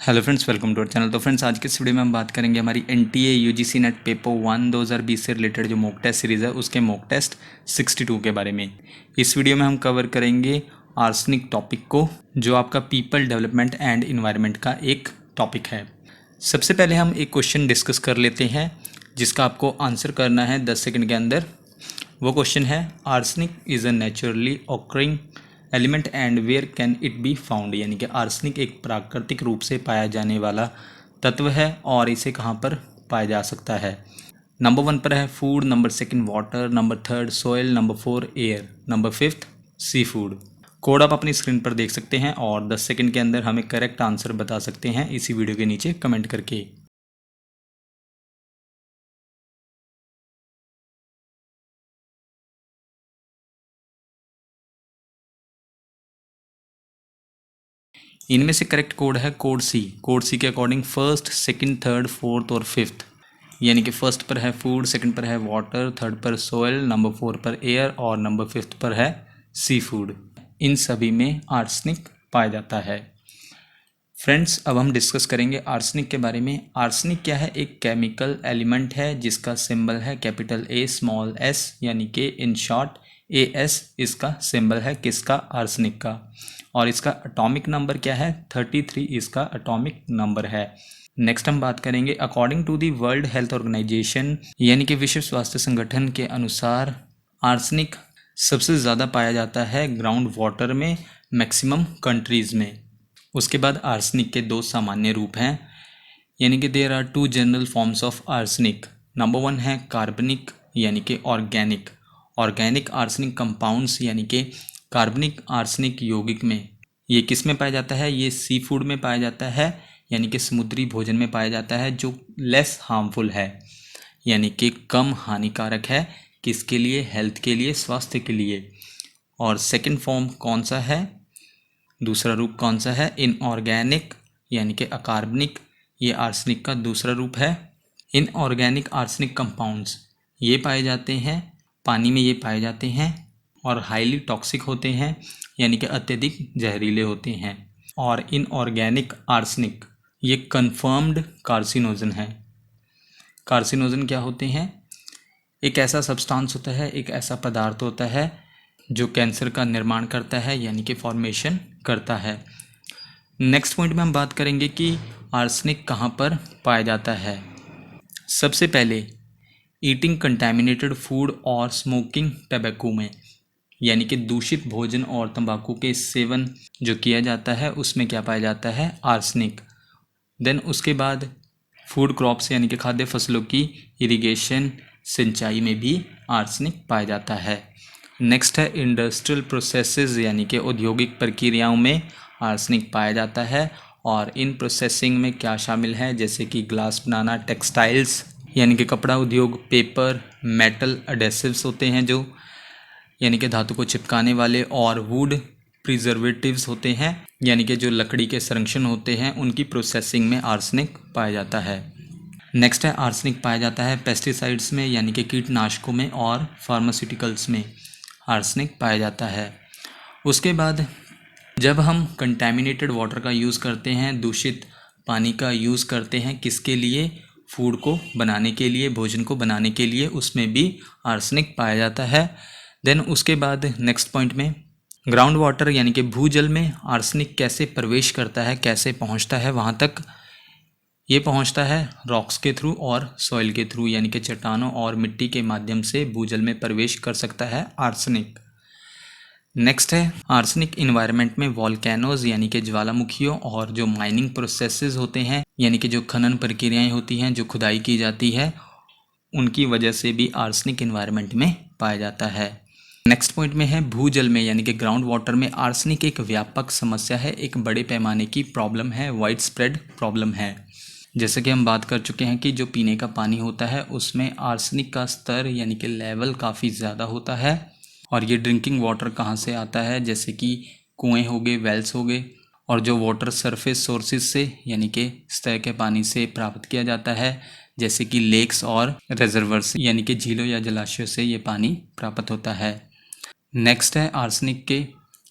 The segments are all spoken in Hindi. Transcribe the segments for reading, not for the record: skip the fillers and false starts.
Hello friends, welcome to our channel. तो फ्रेंड्स, आज के इस वीडियो में हम बात करेंगे हमारी एनटीए यूजीसी नेट पेपर 1 2020 से रिलेटेड जो मॉक टेस्ट सीरीज़ है उसके मॉक टेस्ट 62 के बारे में। इस वीडियो में हम कवर करेंगे आर्सेनिक टॉपिक को, जो आपका पीपल डेवलपमेंट एंड इन्वायरमेंट का एक टॉपिक है। सबसे पहले हम एक क्वेश्चन डिस्कस कर लेते हैं जिसका आपको आंसर करना है 10 सेकेंड के अंदर। वो क्वेश्चन है, arsenic is a naturally occurring element and where can it be found. यानी कि आर्सेनिक एक प्राकृतिक रूप से पाया जाने वाला तत्व है और इसे कहाँ पर पाया जा सकता है। नंबर 1 पर है food, number 2 water, number 3 soil, number 4 air, number 5 sea food. Code आप अपनी स्क्रीन पर देख सकते हैं और 10 सेकेंड के अंदर हमें करेक्ट आंसर बता सकते हैं इसी वीडियो के नीचे कमेंट करके। इनमें से करेक्ट कोड है कोड सी। कोड सी के according first, second, third, fourth और फिफ्थ, यानी कि फर्स्ट पर है फूड, सेकंड पर है वाटर, थर्ड पर सॉइल, नंबर 4 पर एयर और नंबर 5 पर है सी फूड। इन सभी में आर्सेनिक पाया जाता है। फ्रेंड्स, अब हम डिस्कस करेंगे आर्सेनिक के बारे में। आर्सेनिक क्या है? एक केमिकल एलिमेंट है जिसका सिंबल है कैपिटल ए स्मॉल एस, यानी कि इन शॉर्ट AS इसका सिंबल है किसका? आर्सेनिक का। और इसका एटॉमिक नंबर क्या है? 33 इसका एटॉमिक नंबर है। नेक्स्ट हम बात करेंगे according to the world health organisation, यानी कि विश्व स्वास्थ्य संगठन के अनुसार आर्सेनिक सबसे ज़्यादा पाया जाता है ग्राउंड वाटर में, मैक्सिमम कंट्रीज़ में। उसके बाद आर्सेनिक के दो सामान्य रूप हैं, यानी कि there are 2 general forms of arsenic. Number 1 है कार्बनिक, यानी कि ऑर्गेनिक। ऑर्गेनिक आर्सेनिक कंपाउंड्स, यानी कि कार्बनिक आर्सेनिक यौगिक में। ये किस में पाया जाता है? ये सी फूड में पाया जाता है, यानी कि समुद्री भोजन में पाया जाता है, जो लेस हार्मफुल है, यानी कि कम हानिकारक है। किसके लिए? हेल्थ के लिए, स्वास्थ्य के लिए। और सेकंड फॉर्म कौन सा है? दूसरा रूप कौन सा है? इनऑर्गेनिक, यानी कि अकार्बनिक। ये आर्सेनिक का दूसरा रूप है। इनऑर्गेनिक आर्सेनिक कंपाउंड्स ये पाए जाते हैं पानी में, ये पाए जाते हैं और हाईली टॉक्सिक होते हैं, यानी कि अत्यधिक जहरीले होते हैं। और इनऑर्गेनिक आर्सेनिक ये कन्फर्म्ड कार्सिनोजन है। कार्सिनोजन क्या होते हैं? एक ऐसा सब्सटेंस होता है, एक ऐसा पदार्थ होता है जो कैंसर का निर्माण करता है, यानी कि फॉर्मेशन करता है। नेक्स्ट पॉइंट में हम बात करेंगे कि आर्सेनिक कहाँ पर पाया जाता है। सबसे पहले ईटिंग कंटेमिनेटेड फूड और स्मोकिंग टबैको में, यानी कि दूषित भोजन और तंबाकू के सेवन जो किया जाता है उसमें क्या पाया जाता है? आर्सेनिक। देन उसके बाद फूड क्रॉप्स, यानी कि खाद्य फसलों की इरिगेशन, सिंचाई में भी आर्सेनिक पाया जाता है। नेक्स्ट है इंडस्ट्रियल प्रोसेसेस, यानी कि औद्योगिक प्रक्रियाओं में आर्सेनिक पाया जाता है। और इन प्रोसेसिंग में क्या शामिल है? जैसे कि ग्लास बनाना, टेक्सटाइल्स यानी कि कपड़ा उद्योग, पेपर, मेटल एडेसिव्स होते हैं जो, यानी कि धातु को चिपकाने वाले, और वुड प्रिजर्वेटिव्स होते हैं, यानी कि जो लकड़ी के संरक्षण होते हैं, उनकी प्रोसेसिंग में आर्सेनिक पाया जाता है। नेक्स्ट है आर्सेनिक पाया जाता है पेस्टिसाइड्स में, यानी कि कीटनाशकों में, और फार्मास्यूटिकल्स में आर्सेनिक पाया जाता है। उसके बाद जब हम कंटेमिनेटेड वाटर का यूज़ करते हैं, दूषित पानी का यूज़ करते हैं, किसके लिए? फूड को बनाने के लिए, भोजन को बनाने के लिए, उसमें भी आर्सेनिक पाया जाता है। देन उसके बाद नेक्स्ट पॉइंट में ग्राउंड वाटर, यानी कि भूजल में आर्सेनिक कैसे प्रवेश करता है, कैसे पहुंचता है वहां तक? ये पहुंचता है रॉक्स के थ्रू और सॉइल के थ्रू, यानी कि चट्टानों और मिट्टी के माध्यम से भूजल में प्रवेश कर सकता है आर्सेनिक। नेक्स्ट है आर्सेनिक इन्वायरमेंट में वॉल्केनोज, यानी कि ज्वालामुखियों, और जो माइनिंग प्रोसेसेस होते हैं, यानी कि जो खनन प्रक्रियाएं होती हैं, जो खुदाई की जाती है, उनकी वजह से भी आर्सेनिक इन्वायरमेंट में पाया जाता है। नेक्स्ट पॉइंट में है भूजल में, यानी कि ग्राउंड वाटर में आर्सेनिक एक व्यापक समस्या है, एक बड़े पैमाने की प्रॉब्लम है, वाइड स्प्रेड प्रॉब्लम है। जैसे कि हम बात कर चुके हैं कि जो पीने का पानी होता है उसमें आर्सेनिक का स्तर, यानी कि लेवल काफ़ी ज़्यादा होता है। और ये ड्रिंकिंग वाटर कहाँ से आता है? जैसे कि कुएं हो गए, वेल्स हो गए, और जो वाटर सरफेस सोर्सेज से, यानी कि सतह के पानी से प्राप्त किया जाता है, जैसे कि लेक्स और रिजर्वर्स, यानी कि झीलों या जलाशयों से ये पानी प्राप्त होता है। नेक्स्ट है आर्सेनिक के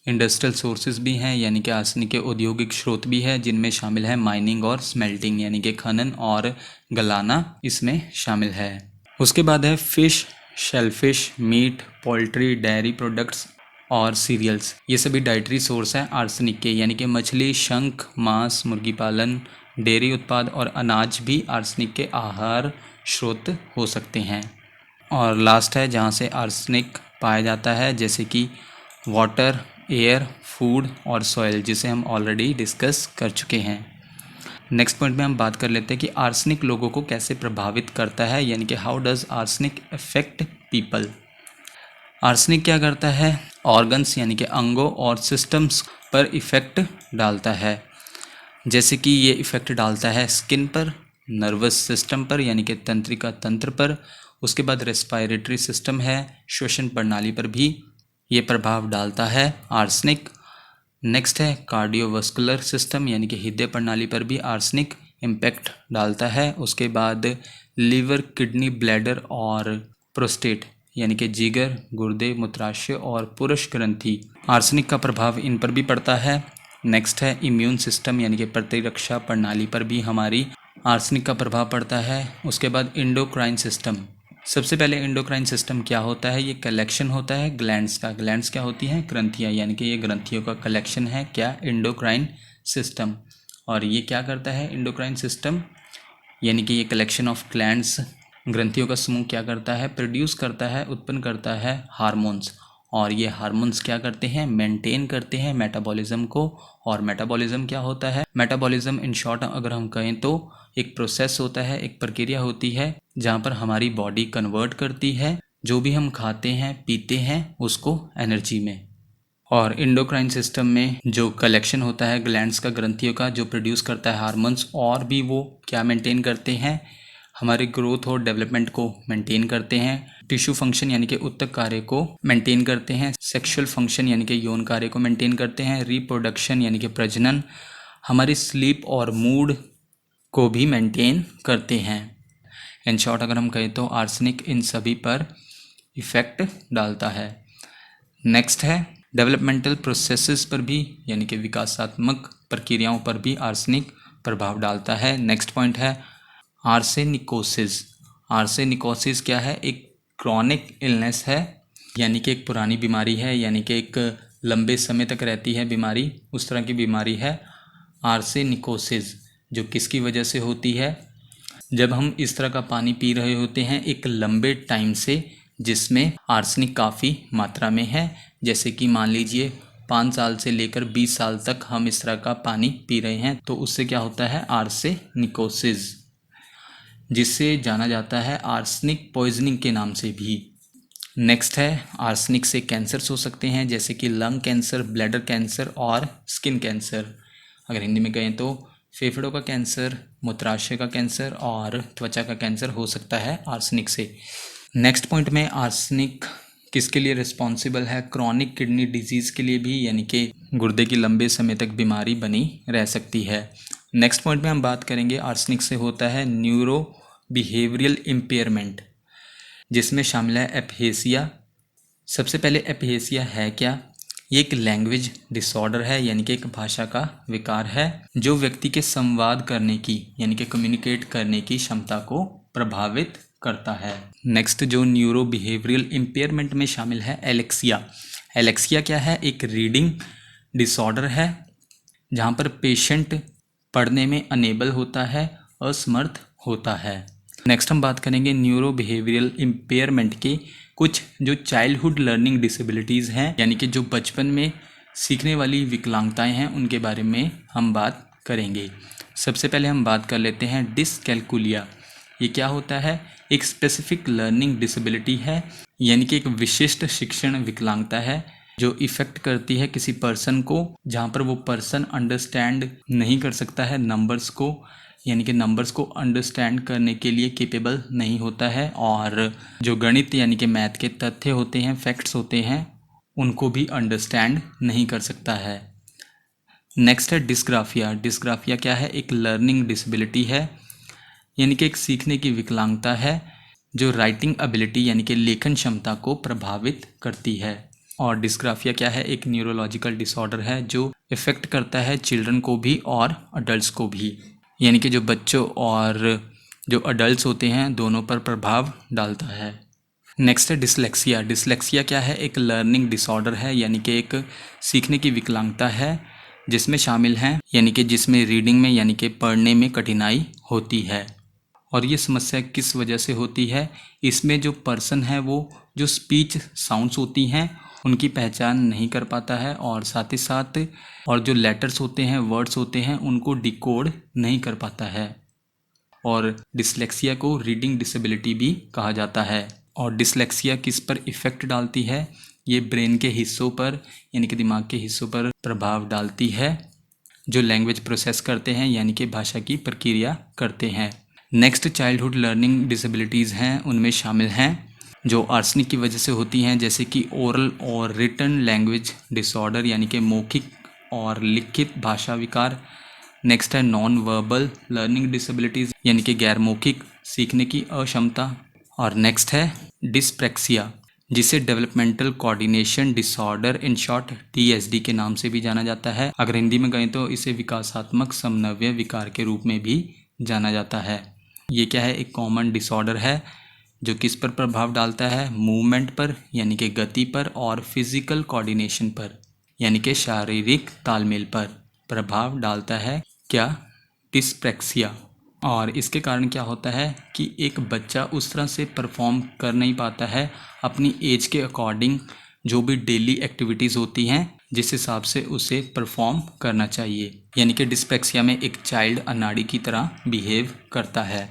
इंडस्ट्रियल सोर्सेज भी हैं, यानी कि आर्सेनिक के औद्योगिक स्रोत भी है, जिनमें शामिल है माइनिंग और स्मेल्टिंग, यानी कि खनन और गलाना इसमें शामिल है। उसके बाद है fish, shellfish, meat, poultry, dairy products और सीरियल्स। ये सभी डाइटरी सोर्स हैं आर्सेनिक के, यानी कि मछली, शंख, मांस, मुर्गी पालन, डेयरी उत्पाद और अनाज भी आर्सेनिक के आहार स्रोत हो सकते हैं। और लास्ट है जहाँ से आर्सेनिक पाया जाता है, जैसे कि वाटर, एयर, फूड और सॉइल, जिसे हम ऑलरेडी डिस्कस कर चुके हैं। नेक्स्ट पॉइंट में हम बात कर लेते हैं कि आर्सेनिक लोगों को कैसे प्रभावित करता है, यानी कि how does arsenic affect people. Arsenic क्या करता है, ऑर्गन्स यानी कि अंगों और सिस्टम्स पर इफ़ेक्ट डालता है। जैसे कि ये इफ़ेक्ट डालता है स्किन पर, नर्वस सिस्टम पर यानी कि तंत्रिका तंत्र पर, उसके बाद रेस्पिरेटरी सिस्टम है, श्वसन प्रणाली पर भी ये प्रभाव डालता है आर्सेनिक। नेक्स्ट है कार्डियोवास्कुलर सिस्टम यानी कि हृदय प्रणाली पर भी आर्सेनिक इम्पैक्ट डालता है। उसके बाद लीवर, किडनी, ब्लैडर और प्रोस्टेट यानी कि जिगर, गुर्दे, मूत्राशय और पुरुष ग्रंथि, आर्सेनिक का प्रभाव इन पर भी पड़ता है। नेक्स्ट है इम्यून सिस्टम यानी कि प्रतिरक्षा प्रणाली पर भी हमारी आर्सेनिक का प्रभाव पड़ता है। उसके बाद इंडोक्राइन सिस्टम, सबसे पहले इंडोक्राइन सिस्टम क्या होता है, ये कलेक्शन होता है ग्लैंड्स का। ग्लैंड्स क्या होती हैं, ग्रंथियाँ, यानी कि ये ग्रंथियों का कलेक्शन है क्या, इंडोक्राइन सिस्टम। और ये क्या करता है इंडोक्राइन सिस्टम, यानी कि ये कलेक्शन ऑफ ग्लैंड्स, ग्रंथियों का समूह क्या करता है, प्रोड्यूस करता है, उत्पन्न करता है हार्मोन्स। और ये हार्मोन्स क्या करते हैं, मेंटेन करते हैं मेटाबॉलिज्म को। और मेटाबॉलिज्म क्या होता है, मेटाबॉलिज्म इन शॉर्ट अगर हम कहें तो एक प्रोसेस होता है, एक प्रक्रिया होती है जहाँ पर हमारी बॉडी कन्वर्ट करती है जो भी हम खाते हैं पीते हैं उसको एनर्जी में। और इंडोक्राइन सिस्टम में जो कलेक्शन होता है ग्लैंड्स का, ग्रंथियों का, जो प्रोड्यूस करता है हार्मोन्स, और भी वो क्या मेंटेन करते हैं, हमारे ग्रोथ और डेवलपमेंट को मेंटेन करते हैं, टिश्यू फंक्शन यानी कि ऊतक कार्य को मेंटेन करते हैं, सेक्सुअल फंक्शन यानी कि यौन कार्य को मेंटेन करते हैं, रिप्रोडक्शन यानी कि प्रजनन, हमारी स्लीप और मूड को भी मेंटेन करते हैं। इन शॉर्ट अगर हम कहें तो आर्सेनिक इन सभी पर इफ़ेक्ट डालता है। नेक्स्ट है डेवलपमेंटल प्रोसेसेस पर भी यानी कि विकासात्मक प्रक्रियाओं पर भी आर्सेनिक प्रभाव डालता है। नेक्स्ट पॉइंट है आर्सेनिकोसिस। आर्सेनिकोसिस क्या है, एक क्रॉनिक इलनेस है, यानी कि एक पुरानी बीमारी है, यानी कि एक लंबे समय तक रहती है बीमारी, उस तरह की बीमारी है आर्सेनिकोसिस। जो किसकी वजह से होती है, जब हम इस तरह का पानी पी रहे होते हैं एक लंबे टाइम से जिसमें आर्सेनिक काफ़ी मात्रा में है, जैसे कि मान लीजिए 5 साल से लेकर 20 साल तक हम इस तरह का पानी पी रहे हैं, तो उससे क्या होता है आर्सेनिकोसिस, जिससे जाना जाता है आर्सेनिक पॉइजनिंग के नाम से भी। नेक्स्ट है आर्सेनिक से कैंसर्स हो सकते हैं, जैसे कि लंग कैंसर, ब्लैडर कैंसर और स्किन कैंसर। अगर हिंदी में कहें तो फेफड़ों का कैंसर, मूत्राशय का कैंसर और त्वचा का कैंसर हो सकता है आर्सेनिक से। नेक्स्ट पॉइंट में आर्सेनिक किसके लिए रिस्पॉन्सिबल है, क्रॉनिक किडनी डिजीज़ के लिए भी, यानी कि गुर्दे की लंबे समय तक बीमारी बनी रह सकती है। नेक्स्ट पॉइंट में हम बात करेंगे आर्सेनिक से होता है न्यूरो बिहेवियरल इम्पेयरमेंट, जिसमें शामिल है एपहेसिया। सबसे पहले एपहेसिया है क्या, ये एक लैंग्वेज डिसऑर्डर है, यानी कि एक भाषा का विकार है जो व्यक्ति के संवाद करने की यानी कि कम्युनिकेट करने की क्षमता को प्रभावित करता है। नेक्स्ट जो न्यूरो बिहेवियरल इम्पेयरमेंट में शामिल है एलेक्सिया। एलेक्सिया क्या है, एक रीडिंग डिसऑर्डर है जहाँ पर पेशेंट पढ़ने में अनेबल होता है, असमर्थ होता है। नेक्स्ट हम बात करेंगे न्यूरो बिहेवियरल इम्पेयरमेंट के कुछ जो चाइल्डहुड लर्निंग डिसेबिलिटीज़ हैं, यानी कि जो बचपन में सीखने वाली विकलांगताएं हैं, उनके बारे में हम बात करेंगे। सबसे पहले हम बात कर लेते हैं डिसकैल्कुलिया। ये क्या होता है, एक स्पेसिफिक लर्निंग डिसेबिलिटी है, यानी कि एक विशिष्ट शिक्षण विकलांगता है जो इफ़ेक्ट करती है किसी पर्सन को, जहाँ पर वो पर्सन अंडरस्टैंड नहीं कर सकता है नंबर्स को, यानी कि नंबर्स को अंडरस्टैंड करने के लिए केपेबल नहीं होता है, और जो गणित यानी कि मैथ के तथ्य होते हैं, फैक्ट्स होते हैं, उनको भी अंडरस्टैंड नहीं कर सकता है। नेक्स्ट है डिस्ग्राफिया। डिस्ग्राफिया क्या है, एक लर्निंग डिसेबिलिटी है, यानी कि एक सीखने की विकलांगता है जो राइटिंग एबिलिटी यानी कि लेखन क्षमता को प्रभावित करती है। और डिस्ग्राफिया क्या है? एक न्यूरोलॉजिकल डिसऑर्डर है जो इफ़ेक्ट करता है चिल्ड्रन को भी और अडल्ट को भी, यानी कि जो बच्चों और जो अडल्ट होते हैं दोनों पर प्रभाव डालता है। नेक्स्ट है डिसलेक्सिया। डिसलेक्सिया क्या है? एक लर्निंग डिसऑर्डर है, यानी कि एक सीखने की विकलांगता है जिसमें शामिल हैं, यानी कि जिसमें रीडिंग में यानी कि पढ़ने में कठिनाई होती है। और ये समस्या किस वजह से होती है? इसमें जो पर्सन है वो जो स्पीच साउंड्स होती हैं उनकी पहचान नहीं कर पाता है, और साथ ही साथ और जो लेटर्स होते हैं, वर्ड्स होते हैं, उनको डिकोड नहीं कर पाता है। और डिसलेक्सिया को रीडिंग डिसेबिलिटी भी कहा जाता है। और डिसलेक्सिया किस पर इफ़ेक्ट डालती है? ये ब्रेन के हिस्सों पर यानी कि दिमाग के हिस्सों पर प्रभाव डालती है जो लैंग्वेज प्रोसेस करते हैं, यानी कि भाषा की प्रक्रिया करते हैं। नेक्स्ट चाइल्डहुड लर्निंग डिसेबिलिटीज़ हैं, उनमें शामिल हैं जो आर्सेनिक की वजह से होती हैं, जैसे कि ओरल और रिटन लैंग्वेज डिसऑर्डर, यानी कि मौखिक और लिखित भाषा विकार। नेक्स्ट है नॉन वर्बल लर्निंग डिसेबिलिटीज़, यानी कि गैर मौखिक सीखने की अक्षमता। और नेक्स्ट है डिस्प्रैक्सिया, जिसे developmental coordination disorder in short TSD के नाम से भी जाना जाता है। अगर हिंदी में कहें तो इसे विकासात्मक समन्वय विकार के रूप में भी जाना जाता है। ये क्या है? एक कॉमन डिसऑर्डर है जो किस पर प्रभाव डालता है? मूवमेंट पर, यानी कि गति पर, और फिजिकल कोऑर्डिनेशन पर, यानी कि शारीरिक तालमेल पर प्रभाव डालता है। क्या? डिस्प्रैक्सिया। और इसके कारण क्या होता है कि एक बच्चा उस तरह से परफॉर्म कर नहीं पाता है अपनी एज के अकॉर्डिंग, जो भी डेली एक्टिविटीज़ होती हैं जिस हिसाब से उसे परफॉर्म करना चाहिए, यानी कि डिस्प्रैक्सिया में एक चाइल्ड अनाड़ी की तरह बिहेव करता है।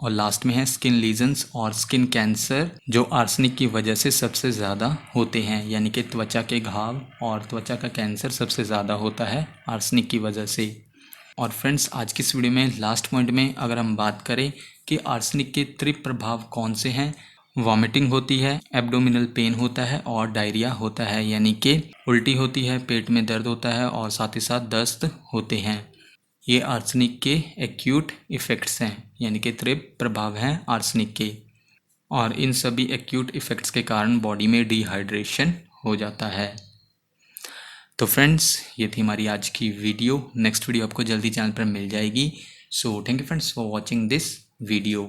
और लास्ट में है स्किन लीजन्स और स्किन कैंसर, जो आर्सेनिक की वजह से सबसे ज़्यादा होते हैं, यानी कि त्वचा के घाव और त्वचा का कैंसर सबसे ज़्यादा होता है आर्सेनिक की वजह से। और फ्रेंड्स, आज की इस वीडियो में लास्ट पॉइंट में अगर हम बात करें कि आर्सेनिक के प्रभाव कौन से हैं, वॉमिटिंग होती है, एब्डोमिनल पेन होता है और डायरिया होता है, यानी कि उल्टी होती है, पेट में दर्द होता है और साथ ही साथ दस्त होते हैं। ये आर्सेनिक के एक्यूट इफ़ेक्ट्स हैं, यानी कि प्रभाव हैं आर्सेनिक के। और इन सभी एक्यूट इफ़ेक्ट्स के कारण बॉडी में डिहाइड्रेशन हो जाता है। तो फ्रेंड्स, ये थी हमारी आज की वीडियो। नेक्स्ट वीडियो आपको जल्दी चैनल पर मिल जाएगी। So thank you friends for watching this video.